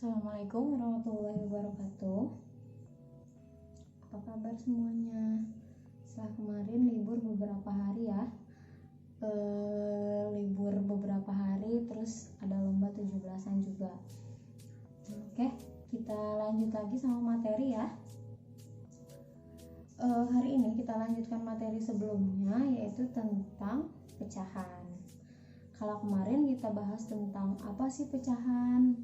Assalamualaikum warahmatullahi wabarakatuh. Apa kabar semuanya? Setelah kemarin libur beberapa hari ya, terus ada lomba 17-an juga. Oke, kita lanjut lagi sama materi ya. Hari ini kita lanjutkan materi sebelumnya, yaitu tentang pecahan. Kalau kemarin kita bahas tentang apa sih pecahan,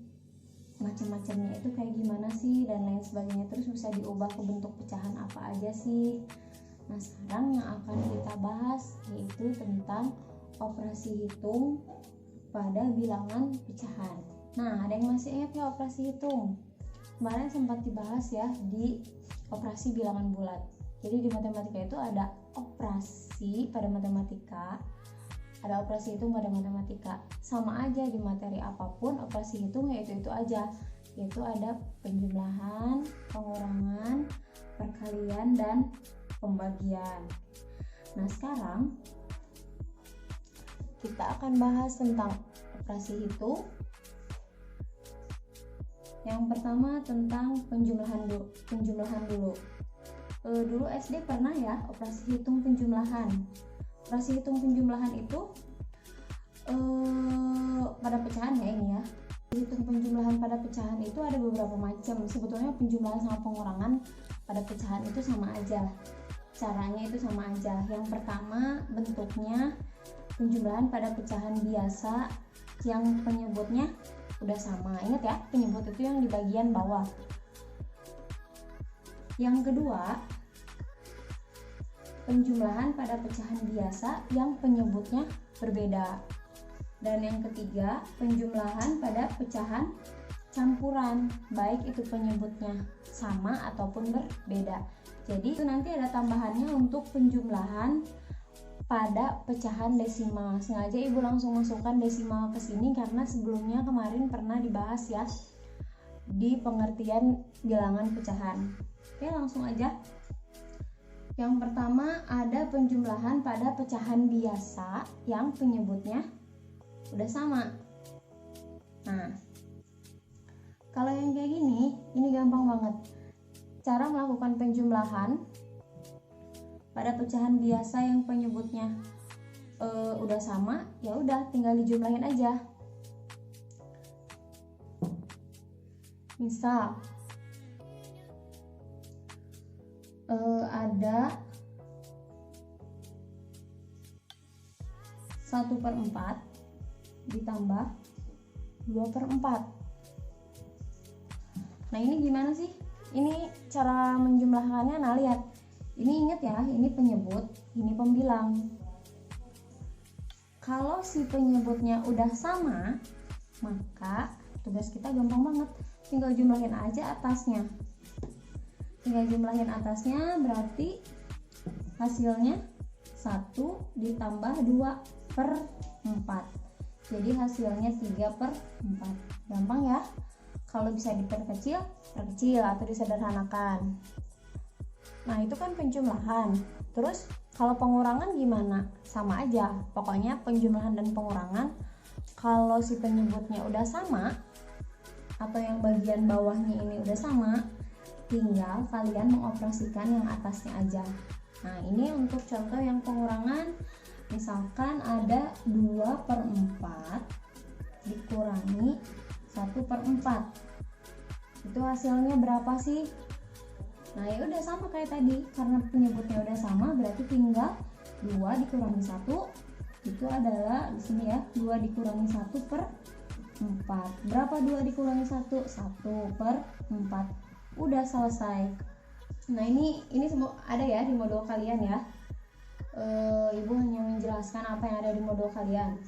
macam-macamnya itu kayak gimana sih, dan lain sebagainya, terus bisa diubah ke bentuk pecahan apa aja sih. Nah, sekarang yang akan kita bahas yaitu tentang operasi hitung pada bilangan pecahan. Nah, ada yang masih ingat nggak operasi hitung? Kemarin sempat dibahas ya di operasi bilangan bulat. Jadi di matematika itu ada operasi pada matematika, ada operasi hitung pada matematika. Sama aja di materi apapun, operasi hitung yaitu aja, yaitu ada penjumlahan, pengurangan, perkalian, dan pembagian. Nah, sekarang kita akan bahas tentang operasi hitung. Yang pertama tentang penjumlahan dulu. Dulu SD pernah ya operasi hitung penjumlahan. Operasi hitung penjumlahan itu pada pecahan ya ini ya. Hitung penjumlahan pada pecahan itu ada beberapa macam. Sebetulnya penjumlahan sama pengurangan pada pecahan itu sama aja. Caranya itu sama aja. Yang pertama bentuknya penjumlahan pada pecahan biasa yang penyebutnya udah sama. Ingat ya, penyebut itu yang di bagian bawah. Yang kedua, penjumlahan pada pecahan biasa yang penyebutnya berbeda. Dan yang ketiga, penjumlahan pada pecahan campuran, baik itu penyebutnya sama ataupun berbeda. Jadi itu nanti ada tambahannya untuk penjumlahan pada pecahan desimal. Sengaja ibu langsung masukkan desimal ke sini karena sebelumnya kemarin pernah dibahas ya di pengertian bilangan pecahan. Oke, langsung aja. Yang pertama ada penjumlahan pada pecahan biasa yang penyebutnya udah sama. Nah, kalau yang kayak gini, ini gampang banget. Cara melakukan penjumlahan pada pecahan biasa yang penyebutnya udah sama, ya udah tinggal dijumlahin aja. Misal ada 1/4 ditambah 2/4. Nah, ini gimana sih? Ini cara menjumlahkannya. Nah, lihat. Ini ingat ya, ini penyebut, ini pembilang. Kalau si penyebutnya udah sama, maka tugas kita gampang banget. Tinggal jumlahin aja atasnya. Berarti hasilnya 1 ditambah 2/4. Jadi hasilnya 3/4. Gampang ya. Kalau bisa diperkecil, perkecil atau disederhanakan. Nah, itu kan penjumlahan. Terus kalau pengurangan gimana? Sama aja. Pokoknya penjumlahan dan pengurangan, kalau si penyebutnya udah sama atau yang bagian bawahnya ini udah sama, tinggal kalian mengoperasikan yang atasnya aja. Nah, ini untuk contoh yang pengurangan. Misalkan ada 2/4 dikurangi 1/4. Itu hasilnya berapa sih? Nah, ya udah sama kayak tadi. Karena penyebutnya udah sama, berarti tinggal 2 dikurangi 1. Itu adalah di sini ya, 2 dikurangi 1/4. Berapa 2 dikurangi 1? 1/4. Udah selesai. Nah, ini ada ya di modul kalian ya. Ibu hanya menjelaskan apa yang ada di modul kalian.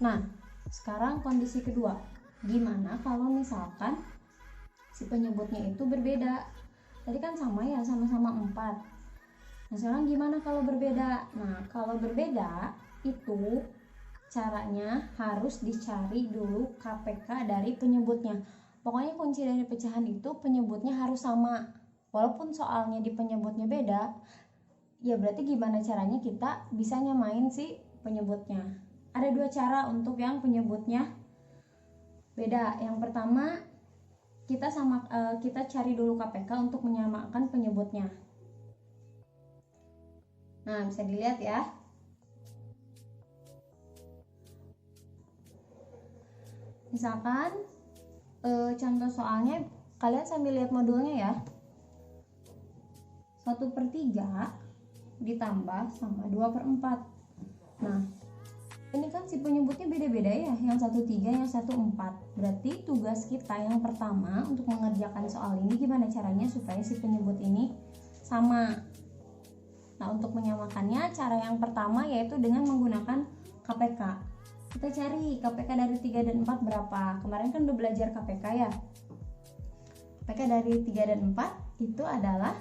Nah, sekarang kondisi kedua. Gimana kalau misalkan si penyebutnya itu berbeda? Tadi kan sama ya, sama-sama 4. Nah, sekarang gimana kalau berbeda? Nah, kalau berbeda itu caranya harus dicari dulu KPK dari penyebutnya. Pokoknya kunci dari pecahan itu penyebutnya harus sama. Walaupun soalnya di penyebutnya beda, ya berarti gimana caranya kita bisa nyamain si penyebutnya. Ada 2 cara untuk yang penyebutnya Beda. Yang pertama kita cari dulu KPK untuk menyamakan penyebutnya. Nah, bisa dilihat ya. Misalkan contoh soalnya, kalian sambil lihat modulnya ya. 1/3 ditambah sama 2/4. Nah, ini kan si penyebutnya beda-beda ya, yang 1/3, yang 1/4. Berarti tugas kita yang pertama untuk mengerjakan soal ini gimana caranya supaya si penyebut ini sama. Nah, untuk menyamakannya, cara yang pertama yaitu dengan menggunakan KPK. Kita cari KPK dari 3 dan 4 berapa. Kemarin kan udah belajar KPK ya. KPK dari 3 dan 4 itu adalah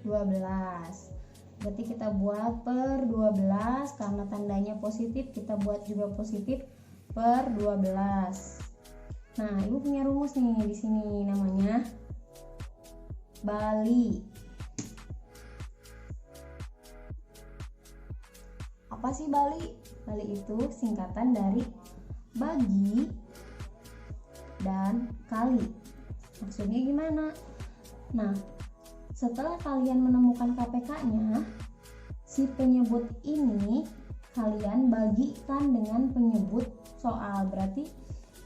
12. Berarti kita buat per 12, karena tandanya positif kita buat juga positif per 12. Nah, Ibu punya rumus nih di sini, namanya bali. Apa sih bali? Bali itu singkatan dari bagi dan kali. Maksudnya gimana? Nah, setelah kalian menemukan KPK-nya, si penyebut ini kalian bagikan dengan penyebut soal. Berarti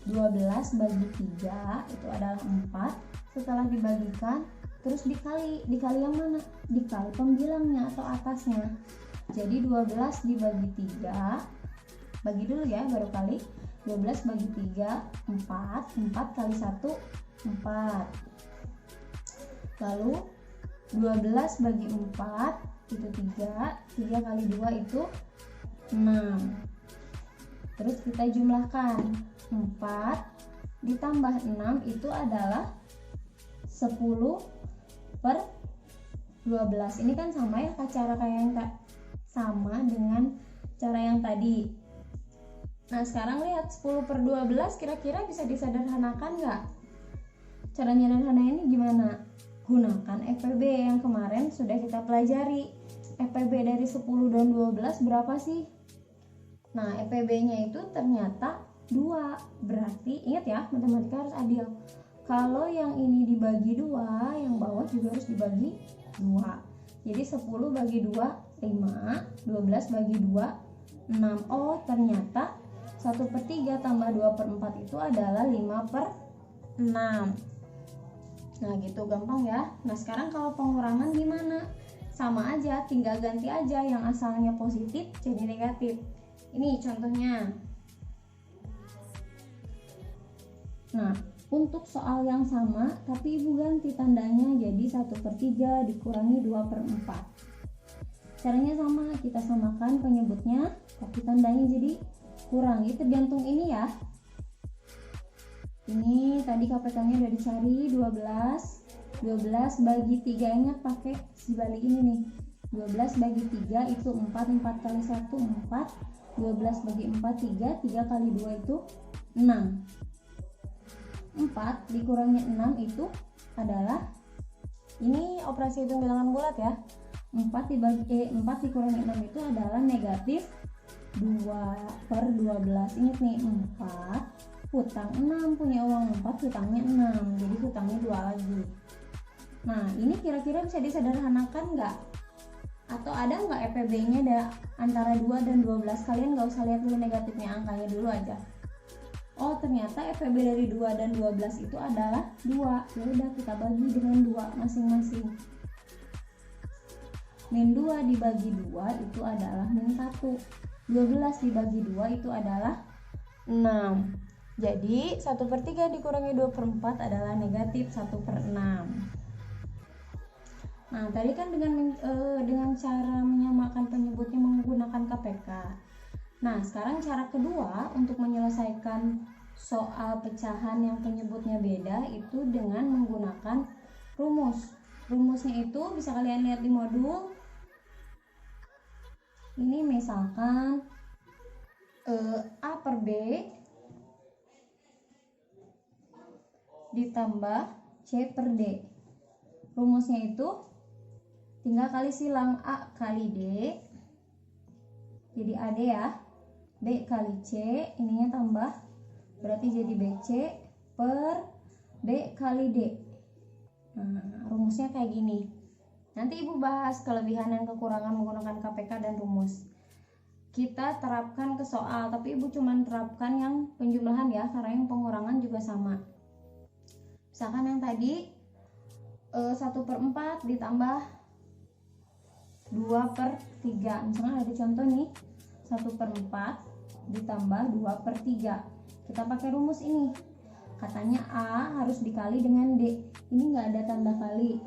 12 bagi 3 itu adalah 4. Setelah dibagikan, terus dikali yang mana? Dikali pembilangnya atau atasnya. Jadi 12 dibagi 3, bagi dulu ya baru kali. 12 bagi 3, 4. 4 kali 1, 4. Lalu 12 bagi 4 itu 3. 3 kali 2 itu 6. Terus kita jumlahkan. 4 ditambah 6 itu adalah 10 per 12. Ini kan sama ya, cara kayak yang sama dengan cara yang tadi. Nah, sekarang lihat 10 per 12 kira-kira bisa disederhanakan nggak? Cara menyederhanakannya gimana? Gunakan FPB yang kemarin sudah kita pelajari. FPB dari 10 dan 12 berapa sih? Nah, FPB-nya itu ternyata 2. Berarti ingat ya, matematika harus adil. Kalau yang ini dibagi 2, yang bawah juga harus dibagi 2. Jadi 10 bagi 2, 5. 12 bagi 2, 6. Oh, ternyata 1/3 tambah 2/4 itu adalah 5/6. Nah, gitu gampang ya. Nah, sekarang kalau pengurangan gimana? Sama aja, tinggal ganti aja yang asalnya positif jadi negatif. Ini contohnya. Nah, untuk soal yang sama tapi Ibu ganti tandanya jadi 1/3 dikurangi 2/4. Caranya sama, kita samakan penyebutnya tapi tandanya jadi kurang. Ini tergantung ini ya. Ini tadi KPK-nya udah dicari 12. 12 bagi 3, ingat pakai si balik ini nih. 12 bagi 3 itu 4. 4 kali 1 4. 12 bagi 4 3. 3 kali 2 itu 6. 4 dikurangi 6 itu adalah, ini operasi hitung bilangan bulat ya. 4 dikurangi 6 itu adalah negatif 2/12. Ingat nih, 4 hutang 6, punya uang 4, hutangnya 6, jadi hutangnya 2 lagi. Nah, ini kira-kira bisa disederhanakan nggak? Atau ada nggak FPB-nya ada antara 2 dan 12? Kalian nggak usah lihat dulu negatifnya, angkanya dulu aja. Oh, ternyata FPB dari 2 dan 12 itu adalah 2. Ya udah, kita bagi dengan 2 masing-masing. Min 2 dibagi 2 itu adalah min 1. 12 dibagi 2 itu adalah 6. Jadi 1/3 dikurangi 2/4 adalah negatif 1/6. Nah, tadi kan dengan cara menyamakan penyebutnya menggunakan KPK. Nah, sekarang cara kedua untuk menyelesaikan soal pecahan yang penyebutnya beda itu dengan menggunakan rumus. Rumusnya itu bisa kalian lihat di modul. Ini misalkan A per B ditambah C per D. Rumusnya itu tinggal kali silang, A kali D jadi AD ya, B kali C, ininya tambah berarti jadi BC per B kali D. Nah, rumusnya kayak gini. Nanti Ibu bahas kelebihan dan kekurangan menggunakan KPK dan rumus. Kita terapkan ke soal, tapi Ibu cuma terapkan yang penjumlahan ya, karena yang pengurangan juga sama. Misalkan yang tadi 1/4 ditambah 2/3. Misalnya ada contoh nih, 1/4 ditambah 2/3. Kita pakai rumus ini. Katanya A harus dikali dengan D. Ini nggak ada tanda kali.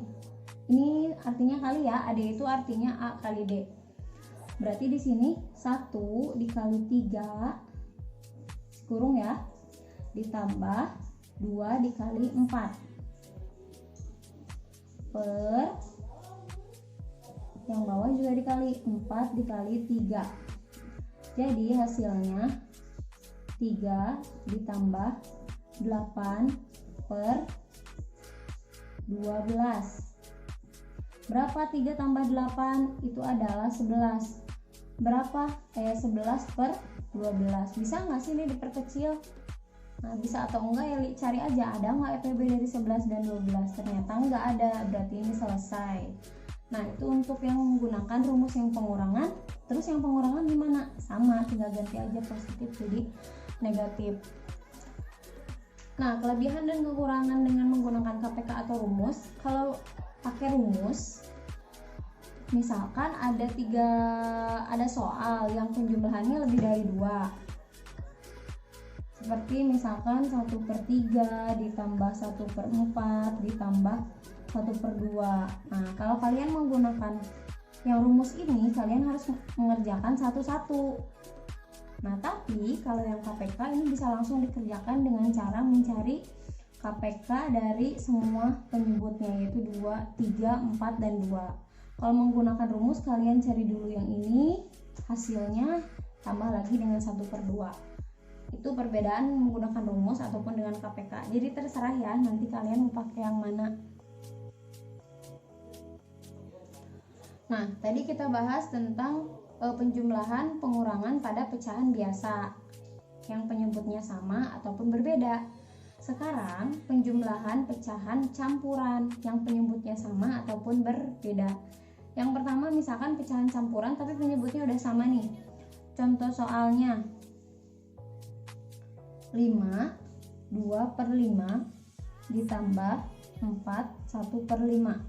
Ini artinya kali ya, AD itu artinya A kali D. Berarti di sini 1 dikali 3 kurung ya, ditambah 2 dikali 4 per yang bawah juga dikali 4 dikali 3. Jadi hasilnya 3 ditambah 8 per 12. Berapa 3 tambah 8? Itu adalah 11. Berapa? 11 per 12. Bisa nggak sih ini diperkecil? Nah, bisa atau enggak ya cari aja, ada nggak EPB dari 11 dan 12? Ternyata nggak ada, berarti ini selesai. Nah, itu untuk yang menggunakan rumus yang pengurangan. Terus yang pengurangan gimana? Sama, tinggal ganti aja positif jadi negatif. Nah, kelebihan dan kekurangan dengan menggunakan KPK atau rumus. Kalau pakai rumus, misalkan ada soal yang penjumlahannya lebih dari 2, seperti misalkan 1/3 ditambah 1/4 ditambah 1/2. Nah, kalau kalian menggunakan yang rumus ini, kalian harus mengerjakan satu-satu. Nah, tapi kalau yang KPK ini bisa langsung dikerjakan dengan cara mencari KPK dari semua penyebutnya, yaitu 2, 3, 4, dan 2. Kalau menggunakan rumus, kalian cari dulu yang ini, hasilnya tambah lagi dengan 1/2. Itu perbedaan menggunakan rumus ataupun dengan KPK. Jadi terserah ya, nanti kalian mau pakai yang mana. Nah, tadi kita bahas tentang penjumlahan pengurangan pada pecahan biasa yang penyebutnya sama ataupun berbeda. Sekarang penjumlahan pecahan campuran yang penyebutnya sama ataupun berbeda. Yang pertama misalkan pecahan campuran tapi penyebutnya udah sama nih. Contoh soalnya 5 2/5 ditambah 4 1/5.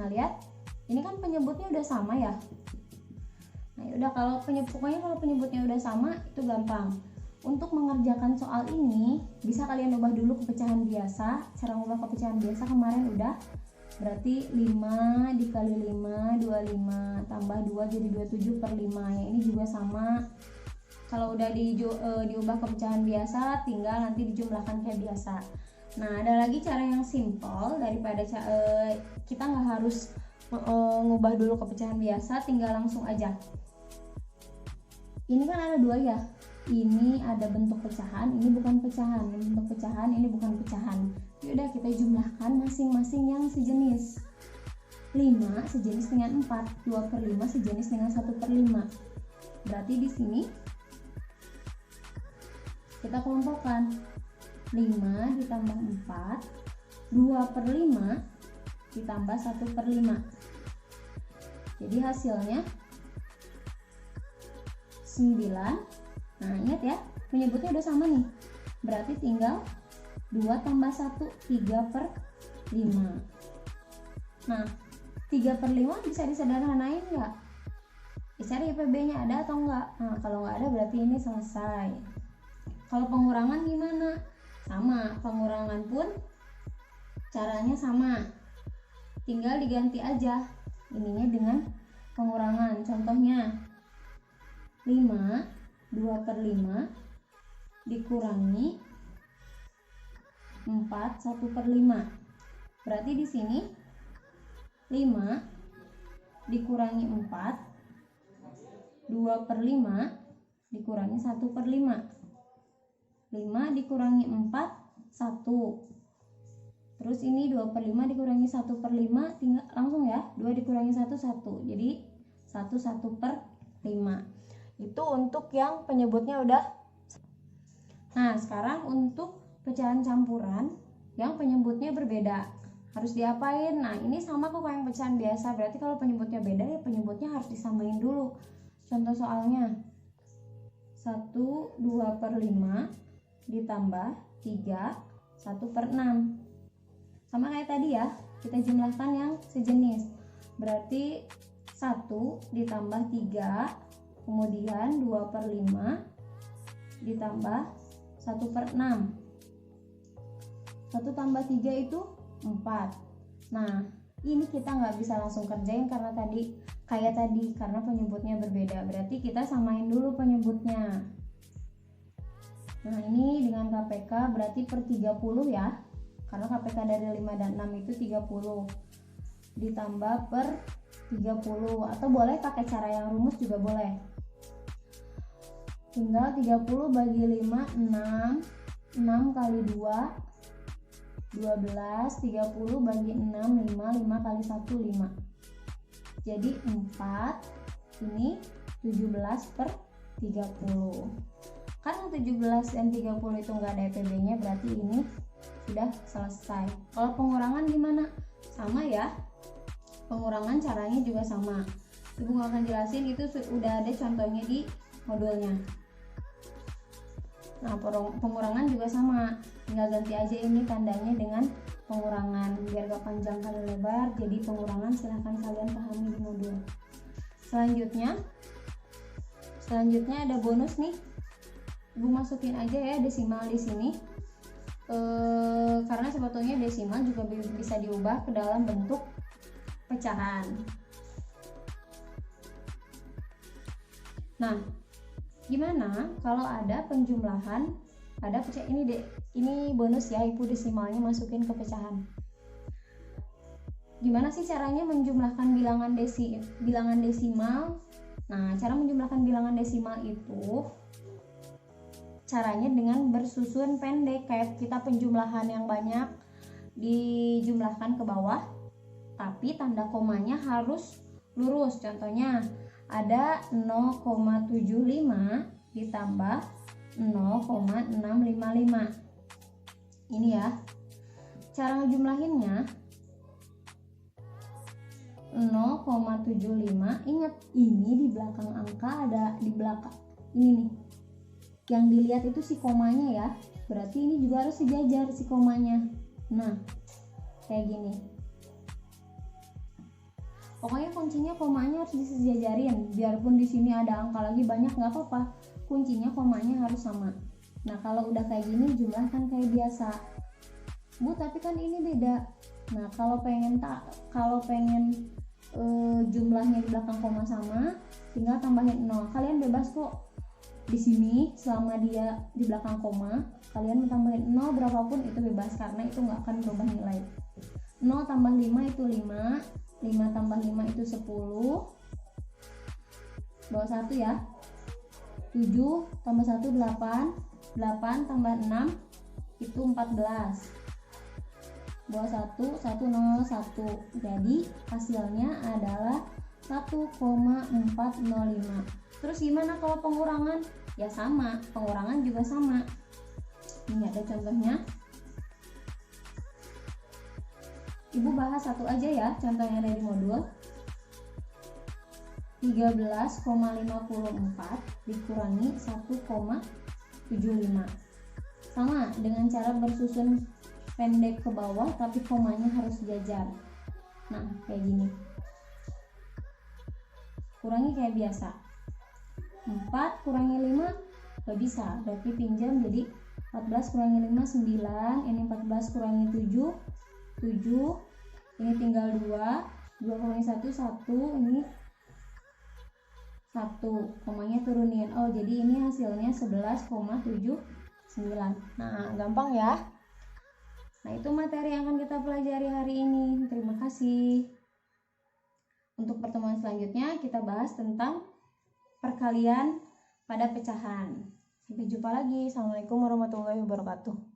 Nah, lihat, ini kan penyebutnya udah sama ya. Nah, udah kalau penyebutnya udah sama itu gampang. Untuk mengerjakan soal ini bisa kalian ubah dulu ke pecahan biasa. Cara ubah ke pecahan biasa kemarin udah. Berarti 5 dikali 5 25 tambah 2 jadi 27/5. Yang ini juga sama. Kalau udah diubah ke pecahan biasa, tinggal nanti dijumlahkan kayak biasa. Nah, ada lagi cara yang simple daripada kita nggak harus ngubah dulu ke pecahan biasa, tinggal langsung aja. Ini kan ada 2 ya. Ini ada bentuk pecahan, ini bukan pecahan. Ini bentuk pecahan, ini bukan pecahan. Yaudah, kita jumlahkan masing-masing yang sejenis. 5 sejenis dengan 4, 2/5 sejenis dengan 1/5. Berarti di sini kita kelompokkan 5 ditambah 4, 2/5 ditambah 1/5. Jadi hasilnya 9. Nah, ingat ya, penyebutnya udah sama nih. Berarti tinggal 2 tambah 1, 3/5. Nah, 3/5 bisa disederhanain nggak? Cari IPB-nya ada atau enggak? Nah, kalau nggak ada berarti ini selesai. Kalau pengurangan gimana? Sama, pengurangan pun caranya sama. Tinggal diganti aja ininya dengan pengurangan. Contohnya 5 2/5 dikurangi 4 1/5. Berarti di sini 5 dikurangi 4, 2/5 dikurangi 1/5. 5 dikurangi 4 1. Terus ini 2/5 dikurangi 1/5, tinggal langsung ya, 2 dikurangi 1 1. Jadi 1/5. Itu untuk yang penyebutnya udah. Nah, sekarang untuk pecahan campuran yang penyebutnya berbeda. Harus diapain? Nah, ini sama kok kayak yang pecahan biasa. Berarti kalau penyebutnya beda ya penyebutnya harus disamain dulu. Contoh soalnya 1/2/5 ditambah 3 1/6. Sama kayak tadi ya, kita jumlahkan yang sejenis. Berarti 1 ditambah 3, kemudian 2/5 ditambah 1/6. 1 tambah 3 itu 4. Nah, ini kita nggak bisa langsung kerjain karena tadi karena penyebutnya berbeda. Berarti kita samain dulu penyebutnya. Nah, ini dengan KPK berarti per 30 ya. Karena KPK dari 5 dan 6 itu 30. Ditambah per 30, atau boleh pakai cara yang rumus juga boleh. Tinggal 30 bagi 5, 6. 6 kali 2 12, 30 bagi 6, 5, 5 kali 1, 5. Jadi 4, ini 17/30. Karena 17 dan 30 itu nggak ada EPB-nya, berarti ini sudah selesai. Kalau pengurangan gimana? Sama ya, pengurangan caranya juga sama. Ibu nggak akan jelasin, itu udah ada contohnya di modulnya. Nah, pengurangan juga sama, tinggal ganti aja ini tandanya dengan pengurangan biar gak panjang kali lebar. Jadi pengurangan silahkan kalian pahami di modul. Selanjutnya ada bonus nih. Ibu masukin aja ya desimal di sini. Karena sebetulnya desimal juga bisa diubah ke dalam bentuk pecahan. Nah, gimana kalau ada penjumlahan, ada pecah ini bonus ya, ibu desimalnya masukin ke pecahan. Gimana sih caranya menjumlahkan bilangan desimal? Nah, cara menjumlahkan bilangan desimal itu caranya dengan bersusun pendek, kayak kita penjumlahan yang banyak dijumlahkan ke bawah, tapi tanda komanya harus lurus. Contohnya ada 0,75 ditambah 0,655. Ini ya. Cara ngejumlahinnya 0,75. Ingat, ini di belakang angka ada di belakang. Ini nih. Yang dilihat itu si komanya ya. Berarti ini juga harus sejajar si komanya. Nah, kayak gini. Pokoknya kuncinya komanya harus disejajarin. Biarpun di sini ada angka lagi banyak nggak apa-apa. Kuncinya komanya harus sama. Nah, kalau udah kayak gini jumlahkan kayak biasa. Bu, tapi kan ini beda. Nah, kalau pengen jumlahnya di belakang koma sama, tinggal tambahin 0. Kalian bebas kok. Di sini selama dia di belakang koma, kalian mau tambahin 0 berapapun itu bebas karena itu nggak akan berubah nilai. 0 tambah 5 itu 5. 5 tambah 5 itu 10. Bawah 1 ya. 7 tambah 1 8. 8 tambah 6 itu 14. Bawah 1 101. Jadi hasilnya adalah 1,405. Terus gimana kalau pengurangan? Ya sama, pengurangan juga sama. Ini ada contohnya. Ibu bahas satu aja ya, contohnya dari modul. 13,54 dikurangi 1,75. Sama dengan cara bersusun pendek ke bawah tapi komanya harus sejajar. Nah, kayak gini. Kurangi kayak biasa. 4 kurangi 5 gak bisa, berarti pinjam, jadi 14 kurangi 5 9. Ini 14 kurangi 7 7. Ini tinggal 2 kurangi 1 1. Ini 1, komanya turunin. Oh, jadi ini hasilnya 11,79. Nah, gampang ya. Nah, itu materi yang akan kita pelajari hari ini. Terima kasih. Untuk pertemuan selanjutnya kita bahas tentang perkalian pada pecahan. Sampai jumpa lagi. Assalamualaikum warahmatullahi wabarakatuh.